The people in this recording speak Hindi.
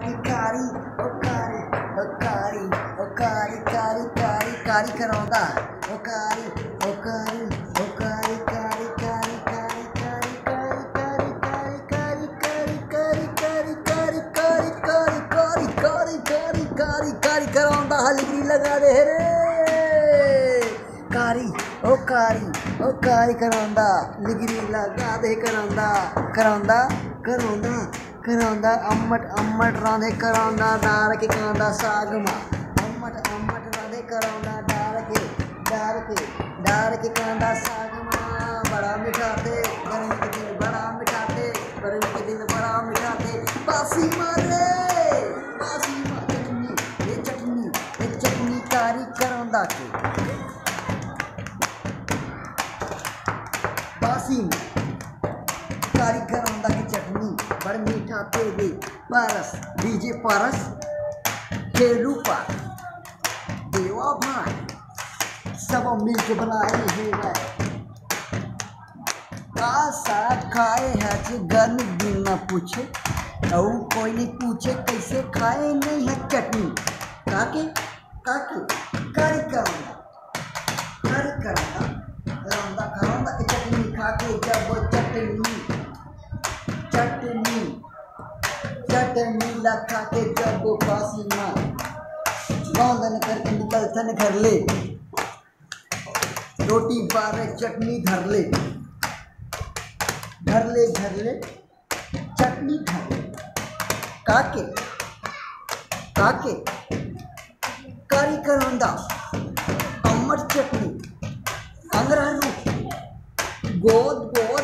कारी ओ कारी ओ कारी ओ कारी कारी कारी कारी कराਉਂदा ओ कारी ओ कारी ओ कारी कारी कारी कारी कारी कारी कारी कारी कारी कारी कारी कारी कारी कारी कारी कारी कारी कारी कराਉਂदा हलगी लगा दे रे कारी ओ कारी कराਉਂदा लिगरी लगा दे कराਉਂदा कराਉਂदा कराਉਂदा कराਉਂदा अम्मट अम्मट रांधे कराਉਂदा डार के कांदा साग मां अम्मट अम्मट रांधे कराਉਂदा डार के कांदा साग मां बड़ा मीठा थे गर्मी के दिन बड़ा मीठा थे गर्मी के दिन बड़ा मीठा थे बासी मारे बासी मां चटनी कारी कराਉਂदा के बासी कारी कराਉਂदा की चटनी बड़ मीठा तेरे पारस डीजे पारस खेलू पार देवा भाई सब मिल के बनाए हैं साथ खाए है जे गर्मी दिन न पूछे और कोई नहीं पूछे कैसे खाए नहीं है चटनी काके काके कारी कराਉਂदा कराਉਂदा की चटनी खाके जब चटनी लखा के जब वो फांसी मां लौंदन करके निकलथन घर ले रोटी बारे चटनी धर ले चटनी धर ले काके काके कारी कराਉਂदा अमर चटनी अंगरानू गोद गोद